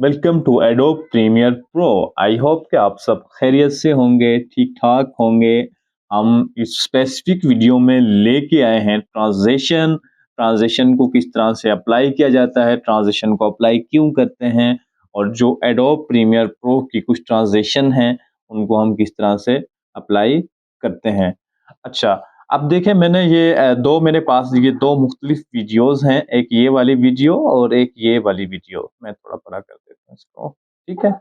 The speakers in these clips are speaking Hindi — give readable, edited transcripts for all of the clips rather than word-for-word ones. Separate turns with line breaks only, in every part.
Welcome to Adobe Premiere Pro. I hope कि आप सब खैरियत से होंगे, ठीक ठाक होंगे। हम इस स्पेसिफिक वीडियो में लेके आए हैं ट्रांजिशन को किस तरह से अप्लाई किया जाता है, ट्रांजिशन को अप्लाई क्यों करते हैं, और जो एडोब प्रीमियर प्रो की कुछ ट्रांजिशन हैं उनको हम किस तरह से अप्लाई करते हैं। अच्छा, अब देखें, मैंने ये दो मेरे पास ये दो मुख्तलिफ वीडियोस हैं, एक ये वाली वीडियो और एक ये वाली वीडियो। मैं थोड़ा बड़ा कर देता हूँ इसको, ठीक है।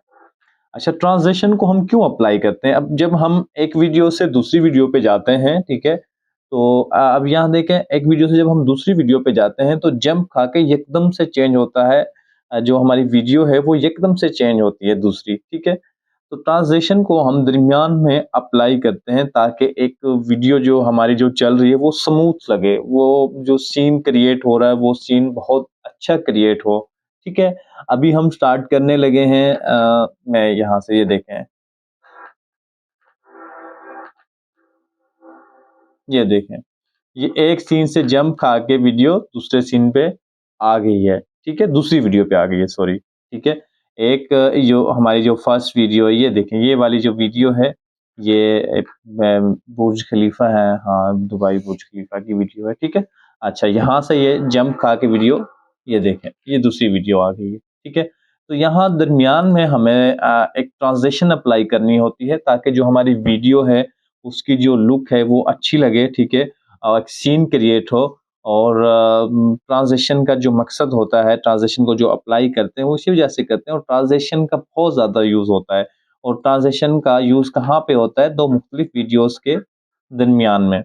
अच्छा, ट्रांज़िशन को हम क्यों अप्लाई करते हैं? अब जब हम एक वीडियो से दूसरी वीडियो पे जाते हैं, ठीक है, तो अब यहाँ देखें, एक वीडियो से जब हम दूसरी वीडियो पे जाते हैं तो जंप खा के एकदम से चेंज होता है। जो हमारी वीडियो है वो एकदम से चेंज होती है दूसरी, ठीक है। तो ट्रांज़िशन को हम दरमियान में अप्लाई करते हैं ताकि एक वीडियो जो हमारी जो चल रही है वो स्मूथ लगे, वो जो सीन क्रिएट हो रहा है वो सीन बहुत अच्छा क्रिएट हो, ठीक है। अभी हम स्टार्ट करने लगे हैं। मैं यहाँ से ये देखें, ये देखें, ये एक सीन से जंप खा के वीडियो दूसरे सीन पे आ गई है, ठीक है, दूसरी वीडियो पे आ गई है, सॉरी, ठीक है। एक जो हमारी जो फर्स्ट वीडियो है, ये देखें, ये वाली जो वीडियो है, ये बुर्ज खलीफा है, हाँ, दुबई बुर्ज खलीफा की वीडियो है, ठीक है। अच्छा, यहाँ से ये जंप खा के वीडियो, ये देखें, ये दूसरी वीडियो आ गई है, ठीक है। तो यहाँ दरमियान में हमें एक ट्रांजिशन अप्लाई करनी होती है ताकि जो हमारी वीडियो है उसकी जो लुक है वो अच्छी लगे, ठीक है, और एक सीन क्रिएट हो। और ट्रांज़िशन का जो मकसद होता है, ट्रांज़िशन को जो अप्लाई करते हैं वो इसी वजह से करते हैं, और ट्रांज़िशन का बहुत ज़्यादा यूज़ होता है। और ट्रांज़िशन का यूज़ कहाँ पे होता है? 2 मुख्तलिफ वीडियोज़ के दरमियान में।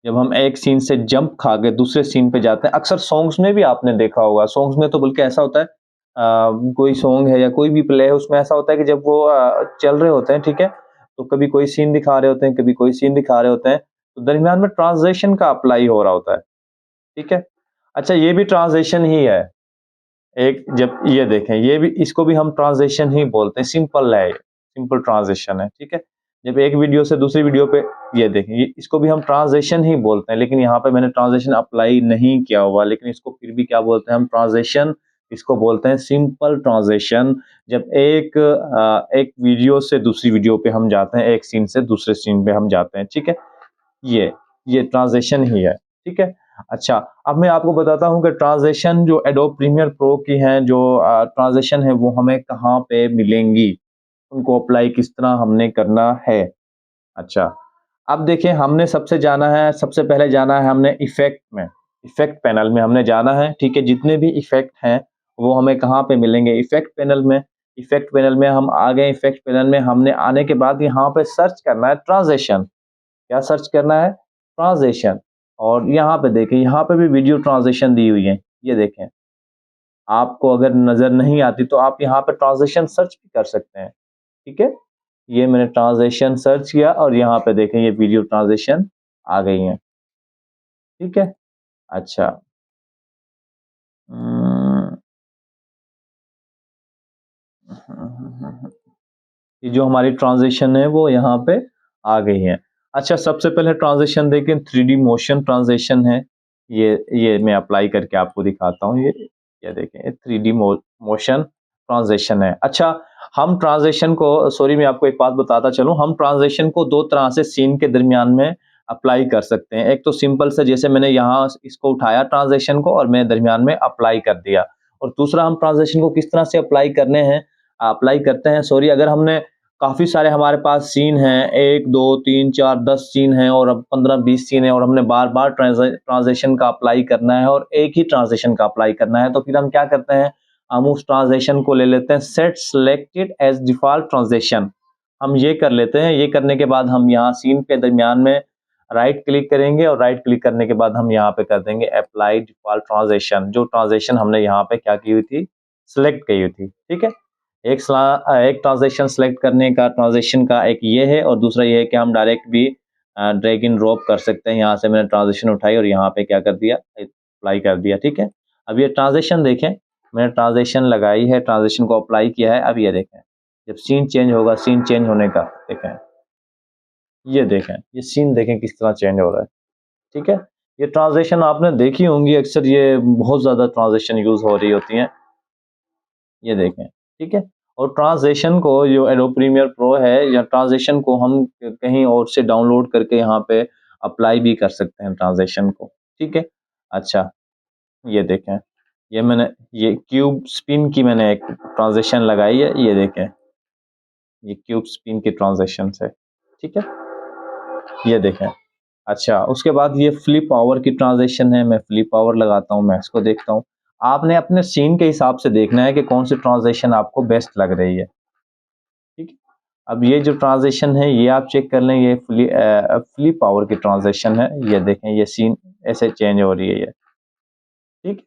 जब हम एक सीन से जंप खा के दूसरे सीन पे जाते हैं, अक्सर सॉन्ग्स में भी आपने देखा होगा, सॉन्ग्स में तो बल्कि ऐसा होता है, कोई सॉन्ग है या कोई भी प्ले है उसमें ऐसा होता है कि जब वो चल रहे होते हैं, ठीक है, तो कभी कोई सीन दिखा रहे होते हैं, कभी कोई सीन दिखा रहे होते हैं, तो दरमियान में ट्रांज़िशन का अप्लाई हो रहा होता है, ठीक है। अच्छा, ये भी ट्रांज़िशन ही है। एक जब ये देखें, ये भी, इसको भी हम ट्रांज़िशन ही बोलते हैं, सिंपल है ये, सिंपल ट्रांज़िशन है, ठीक है। जब एक वीडियो से दूसरी वीडियो पे, ये देखें, ये इसको भी हम ट्रांज़िशन ही बोलते हैं, लेकिन यहाँ पे मैंने ट्रांज़िशन अप्लाई नहीं किया हुआ, लेकिन इसको फिर भी क्या बोलते हैं हम? ट्रांज़िशन। इसको बोलते हैं सिंपल ट्रांज़िशन। जब एक वीडियो से दूसरी वीडियो पे हम जाते हैं, एक सीन से दूसरे सीन पे हम जाते हैं, ठीक है। ये ये ट्रांज़िशन ही है, ठीक है। अच्छा, अब मैं आपको बताता हूँ कि ट्रांज़िशन जो एडोब प्रीमियर प्रो की हैं, जो ट्रांज़िशन है वो हमें कहाँ पे मिलेंगी, उनको अप्लाई किस तरह हमने करना है। अच्छा, अब देखिए, हमने सबसे पहले जाना है हमने इफ़ेक्ट में, इफ़ेक्ट पैनल में हमने जाना है, ठीक है। जितने भी इफ़ेक्ट हैं वो हमें कहाँ पे मिलेंगे? इफ़ेक्ट पैनल में। इफ़ेक्ट पैनल में हम आ गए, इफ़ेक्ट पैनल में हमने आने के बाद यहाँ पे सर्च करना है ट्रांज़िशन। क्या सर्च करना है? ट्रांज़िशन। और यहाँ पे देखें, यहाँ पे भी वीडियो ट्रांज़िशन दी हुई है। ये देखें, आपको अगर नज़र नहीं आती तो आप यहाँ पे ट्रांज़िशन सर्च भी कर सकते हैं, ठीक है। ये मैंने ट्रांज़िशन सर्च किया और यहाँ पे देखें ये वीडियो ट्रांज़िशन आ गई हैं, ठीक है। अच्छा, उम, ये जो हमारी ट्रांज़िशन है वो यहाँ पे आ गई है। अच्छा, सबसे पहले ट्रांज़िशन देखें, 3D मोशन ट्रांज़िशन है। ये मैं अप्लाई करके आपको दिखाता हूँ। ये देखें, ये 3D मोशन ट्रांज़िशन है। अच्छा, हम ट्रांज़िशन को, सॉरी, मैं आपको एक बात बताता चलूँ, हम ट्रांज़िशन को 2 तरह से सीन के दरमियान में अप्लाई कर सकते हैं। एक तो सिंपल से, जैसे मैंने यहाँ इसको उठाया ट्रांज़िशन को और मैं दरमियान में अप्लाई कर दिया। और दूसरा, हम ट्रांज़िशन को किस तरह से अप्लाई करते हैं, सॉरी, अगर हमने काफ़ी सारे हमारे पास सीन हैं, 1, 2, 3, 4, 10 सीन हैं और अब 15-20 सीन हैं और हमने बार-बार ट्रांज़िशन का अप्लाई करना है और एक ही ट्रांज़िशन का अप्लाई करना है, तो फिर हम क्या करते हैं, हम उस ट्रांज़िशन को ले लेते हैं set selected as default transition. हम ये कर लेते हैं, ये करने के बाद हम यहाँ सीन के दरमियान में राइट क्लिक करेंगे और राइट क्लिक करने के बाद हम यहाँ पे कर देंगे अप्लाई डिफ़ॉल्ट ट्रांज़िशन, जो ट्रांज़िशन हमने यहाँ पे क्या की हुई थी, सिलेक्ट की हुई थी, ठीक है। एक ट्रांज़िशन सेलेक्ट करने का, ट्रांज़िशन का एक ये है, और दूसरा ये है कि हम डायरेक्ट भी ड्रैग एंड ड्रॉप कर सकते हैं। यहाँ से मैंने ट्रांज़िशन उठाई और यहाँ पे क्या कर दिया, अप्लाई कर दिया, ठीक है। अब ये ट्रांज़िशन देखें, मैंने ट्रांज़िशन लगाई है, ट्रांज़िशन को अप्लाई किया है। अब ये देखें, जब सीन चेंज होगा, सीन चेंज होने का देखें, ये देखें, ये सीन देखें किस तरह चेंज हो रहा है, ठीक है। ये ट्रांज़िशन आपने देखी होंगी, अक्सर ये बहुत ज़्यादा ट्रांज़िशन यूज़ हो रही होती हैं। ये देखें, ठीक है? और ट्रांज़िशन को जो एडोब प्रीमियर प्रो है या ट्रांज़िशन को हम कहीं और से डाउनलोड करके यहाँ पे अप्लाई भी कर सकते हैं ट्रांज़िशन को, ठीक है? अच्छा, ये देखें, ये क्यूब स्पिन की मैंने एक ट्रांज़िशन लगाई है, ये देखें, ये क्यूब स्पिन की ट्रांज़िशंस है, ठीक है? ये देखें। अच्छा, उसके बाद ये फ्लिप ओवर की ट्रांज़िशन है, मैं फ्लिप ओवर लगाता हूँ, मैं इसको देखता हूँ। आपने अपने सीन के हिसाब से देखना है कि कौन-सी ट्रांज़िशन आपको बेस्ट लग रही है, ठीक है? अब ये जो ट्रांज़िशन है, ये आप चेक कर लें, ये फ्लिप ओवर की ट्रांज़िशन है, ये देखें, ये सीन ऐसे चेंज हो रही है ये, ठीक?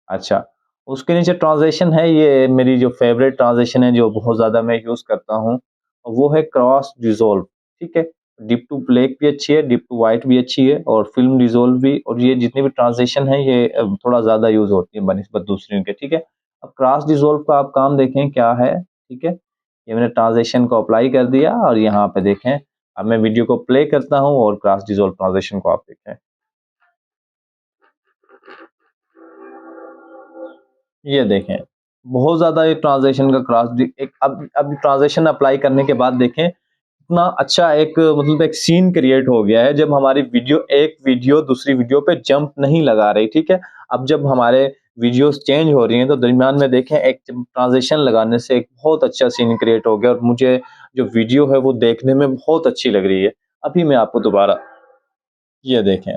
अच्छा, उसके नीचे ट्रांज़िशन है, ये मेरी जो फ़ेवरेट ट्रांज़िशन है, जो बहुत ज़्यादा मैं यूज़ करता हूँ, वो है क्रॉस डिसॉल्व, ठीक है? डिप टू ब्लैक भी अच्छी है, डिप टू व्हाइट भी अच्छी है और फ़िल्म डिसॉल्व भी, और ये जितनी भी ट्रांज़िशन है, ये थोड़ा ज़्यादा यूज़ होती है बनिस्बत दूसरियों के, ठीक है? अब क्रॉस डिसॉल्व का आप काम देखें क्या है, ठीक है? ये मैंने ट्रांज़िशन को अप्लाई कर दिया और यहाँ पे देखें, अब मैं वीडियो को प्ले करता हूँ और क्रॉस डिसॉल्व ट्रांज़िशन को आप देखें। ये देखें, बहुत ज़्यादा ये ट्रांज़िशन का क्रॉस दि एक अब ट्रांज़िशन अप्लाई करने के बाद देखें, इतना अच्छा एक मतलब एक सीन क्रिएट हो गया है, जब हमारी वीडियो दूसरी वीडियो पे जंप नहीं लगा रही, ठीक है? अब जब हमारे वीडियोज़ चेंज हो रही हैं, तो दरमियान में देखें एक ट्रांज़िशन लगाने से एक बहुत अच्छा सीन क्रिएट हो गया और मुझे जो वीडियो है, वो देखने में बहुत अच्छी लग रही है। अभी मैं आपको दोबारा ये देखें।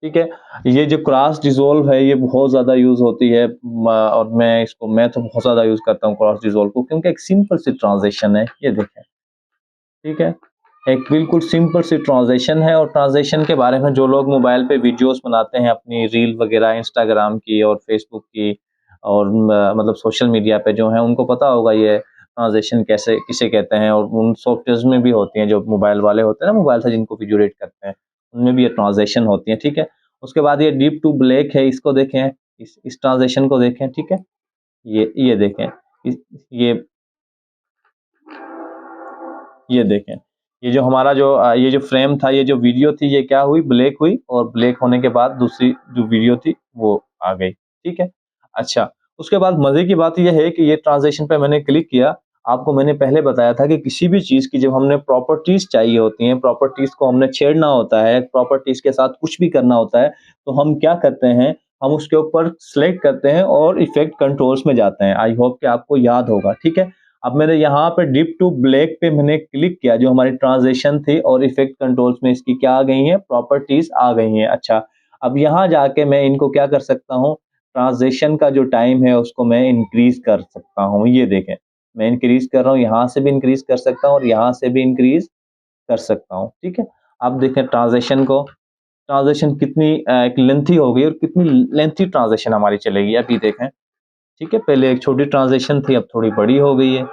ठीक है? ये जो क्रॉस डिसॉल्व है, ये बहुत ज़्यादा यूज़ होती है और मैं तो बहुत ज़्यादा यूज़ करता हूँ क्रॉस डिसॉल्व को, क्योंकि एक सिंपल सी ट्रांज़िशन है, ये देखें, ठीक है? एक बिल्कुल सिंपल सी ट्रांज़िशन है और ट्रांज़िशन के बारे में जो लोग मोबाइल पे वीडियोज़ बनाते हैं अपनी रील वगैरह इंस्टाग्राम की और फ़ेसबुक की और मतलब सोशल मीडिया पे जो हैं, उनको पता होगा ये ट्रांज़िशन कैसे किसे कहते हैं, और उन सॉफ्टवेयर्स में भी होती हैं, जो मोबाइल वाले होते हैं ना, मोबाइल से जिनको वीडियो एडिट करते हैं, उनमें भी ये ट्रांज़िशन होती है, ठीक है? उसके बाद ये डीप टू ब्लैक है, इसको देखें, इस ट्रांज़िशन को देखें, ठीक है? ये देखें, इस ये ये देखें, ये जो फ्रेम था, ये जो वीडियो थी, ये क्या हुई, ब्लैक हुई और ब्लैक होने के बाद दूसरी जो वीडियो थी, वो आ गई, ठीक है? अच्छा, उसके बाद मज़े की बात ये है कि ये ट्रांज़िशन पे मैंने क्लिक किया, आपको मैंने पहले बताया था कि किसी भी चीज़ की जब हमने प्रॉपर्टीज़ चाहिए होती हैं, प्रॉपर्टीज़ को हमने छेड़ना होता है, प्रॉपर्टीज़ के साथ कुछ भी करना होता है, तो हम क्या करते हैं, हम उसके ऊपर सेलेक्ट करते हैं और इफ़ेक्ट कंट्रोल्स में जाते हैं। आई होप कि आपको याद होगा, ठीक है? अब मैंने यहाँ पे डिप टू ब्लैक पे मैंने क्लिक किया, जो हमारी ट्रांज़िशन थी, और इफ़ेक्ट कंट्रोल्स में इसकी क्या आ गई हैं, प्रॉपर्टीज़ आ गई हैं। अच्छा, अब यहाँ जाके मैं इनको क्या कर सकता हूँ, ट्रांज़िशन का जो टाइम है उसको मैं इंक्रीज़ कर सकता हूँ। ये देखें, मैं इंक्रीज़ कर रहा हूँ, यहाँ से भी इंक्रीज़ कर सकता हूँ और यहाँ से भी इंक्रीज़ कर सकता हूँ, ठीक है? अब देखें ट्रांज़िशन कितनी एक लेंथी हो गई और कितनी लेंथी ट्रांज़िशन हमारी चलेगी, अभी देखें, ठीक है? पहले एक छोटी ट्रांज़िशन थी, अब थोड़ी बड़ी हो गई है।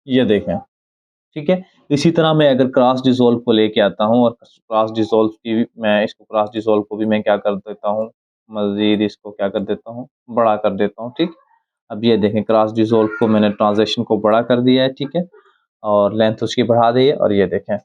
ये देखें। ठीक है? इसी तरह मैं अगर क्रॉस डिसॉल्व को लेके आता हूँ और क्रॉस डिसॉल्व को भी मैं क्या कर देता हूँ, मज़ीद इसको क्या कर देता हूँ, बड़ा कर देता हूँ, ठीक? अब ये देखें, क्रॉस डिसॉल्व को मैंने ट्रांज़िशन को बड़ा कर दिया है, ठीक है? और लेंथ उसकी बढ़ा दी है और ये देखें,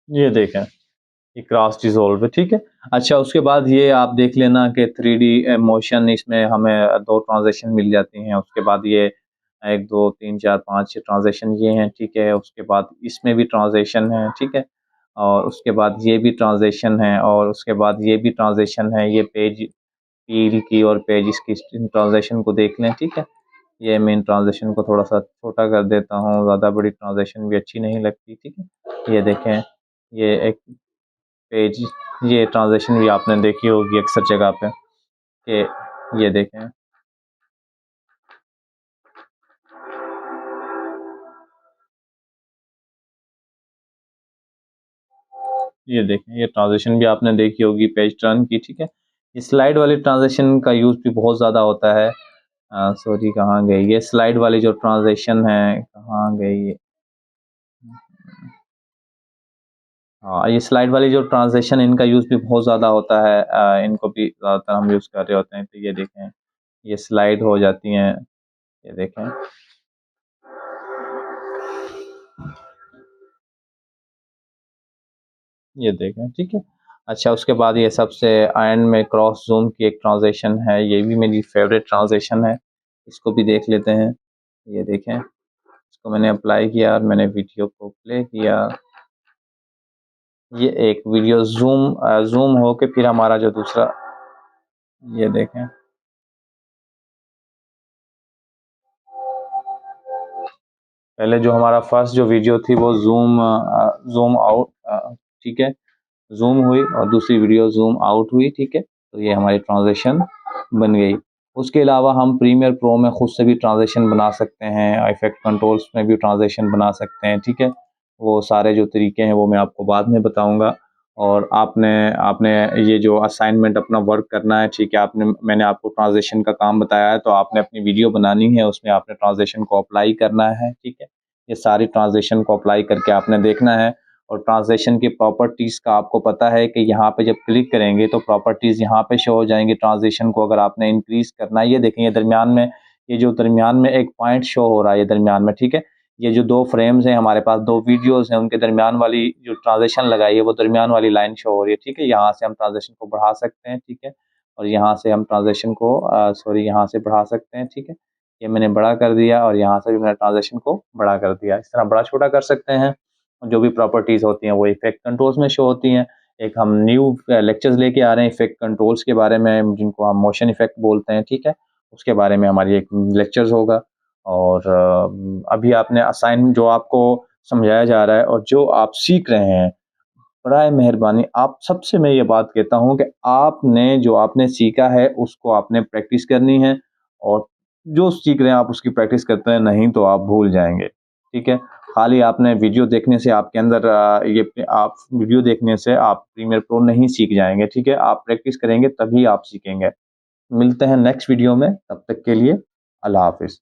ये देखें, ये क्रॉस डिसॉल्व है, ठीक है? अच्छा, उसके बाद ये आप देख लेना कि 3D मोशन इसमें हमें 2 ट्रांज़िशन मिल जाती हैं, उसके बाद ये 1, 2, 3, 4, 5 6 ट्रांज़िशन ये हैं, ठीक है? उसके बाद इसमें भी ट्रांज़िशन है, ठीक है? और उसके बाद ये भी ट्रांज़िशन है और उसके बाद ये भी ट्रांज़िशन है, ये पेज रील की और पेज की इन ट्रांज़िशन को देख लें, ठीक है? ये मैं इन ट्रांज़िशन को थोड़ा-सा छोटा कर देता हूँ, ज़्यादा बड़ी ट्रांज़िशन भी अच्छी नहीं लगती, ठीक है? ये देखें, ये एक पेज ये ट्रांज़िशन भी आपने देखी होगी अक्सर जगह पे कि ये देखें, ये देखें, ये ट्रांज़िशन भी आपने देखी होगी पेज टर्न की, ठीक है? ये स्लाइड वाली ट्रांज़िशन का यूज़ भी बहुत ज़्यादा होता है। सॉरी, कहाँ गई ये स्लाइड वाली जो ट्रांज़िशन है, कहाँ गई ये? हाँ, ये स्लाइड वाली जो ट्रांज़िशन इनका यूज़ भी बहुत ज़्यादा होता है, इनको भी ज़्यादातर हम यूज़ कर रहे होते हैं। तो ये देखें, ये स्लाइड हो जाती हैं, ये देखें। ये देखें, ठीक है। अच्छा, उसके बाद ये सबसे एंड में क्रॉस ज़ूम की एक ट्रांज़िशन है, ये भी मेरी फ़ेवरेट ट्रांज़िशन है। इसको भी देख लेते हैं। ये देखें, इसको मैंने अप्लाई किया और मैंने वीडियो को प्ले किया। ये एक वीडियो ज़ूम हो के फिर हमारा जो दूसरा, ये देखें। पहले जो हमारा फर्स्ट जो वीडियो थी वो ज़ूम आउट, ठीक है, ज़ूम हुई और दूसरी वीडियो ज़ूम आउट हुई, ठीक है। तो ये हमारी ट्रांज़िशन बन गई। उसके अलावा हम प्रीमियर प्रो में खुद से भी ट्रांज़िशन बना सकते हैं, इफ़ेक्ट कंट्रोल्स में भी ट्रांज़िशन बना सकते हैं, ठीक है। वो सारे जो तरीके हैं वो मैं आपको बाद में बताऊँगा। और आपने आपने ये जो असाइनमेंट अपना वर्क करना है, ठीक है, मैंने आपको ट्रांज़िशन का काम बताया है, तो आपने अपनी वीडियो बनानी है, उसमें आपने ट्रांज़िशन को अप्लाई करना है, ठीक है। ये सारी ट्रांज़िशन को अप्लाई करके आपने देखना है। और ट्रांज़िशन की प्रॉपर्टीज़ का आपको पता है कि यहाँ पे जब क्लिक करेंगे तो प्रॉपर्टीज़ यहाँ पे शो हो जाएँगी। ट्रांज़िशन को अगर आपने इंक्रीज़ करना है, ये देखें, ये दरमियान में, ये जो दरमियान में एक पॉइंट शो हो रहा है, ये दरमियान में, ठीक है। ये जो 2 फ्रेम्स हैं हमारे पास, 2 वीडियोज़ हैं, उनके दरमियान वाली जो ट्रांज़िशन लगाई है वो दरमियान वाली लाइन शो हो रही है, ठीक है। यहाँ से हम ट्रांज़िशन को बढ़ा सकते हैं, ठीक है। और यहाँ से हम ट्रांज़िशन को यहाँ से बढ़ा सकते हैं, ठीक है। ये मैंने बड़ा कर दिया और यहाँ से भी मैंने ट्रांज़िशन को बड़ा कर दिया। इस तरह बड़ा-छोटा कर सकते हैं। जो भी प्रॉपर्टीज़ होती हैं वो इफ़ेक्ट कंट्रोल्स में शो होती हैं। एक हम न्यू लेक्चर्स लेके आ रहे हैं इफ़ेक्ट कंट्रोल्स के बारे में, जिनको हम मोशन इफ़ेक्ट बोलते हैं, ठीक है? उसके बारे में हमारी एक लेक्चर्स होगा। और अभी आपने असाइन जो आपको समझाया जा रहा है और जो आप सीख रहे हैं, बराए मेहरबानी आप सबसे मैं ये बात कहता हूँ कि आपने जो आपने सीखा है उसको आपने प्रैक्टिस करनी है। और जो सीख रहे हैं आप उसकी प्रैक्टिस करते हैं, नहीं तो आप भूल जाएँगे, ठीक है? खाली आपने वीडियो देखने से आपके अंदर आप वीडियो देखने से आप प्रीमियर प्रो नहीं सीख जाएँगे, ठीक है? आप प्रैक्टिस करेंगे तभी आप सीखेंगे। मिलते हैं नेक्स्ट वीडियो में, तब तक के लिए अल्लाह हाफ़िज़।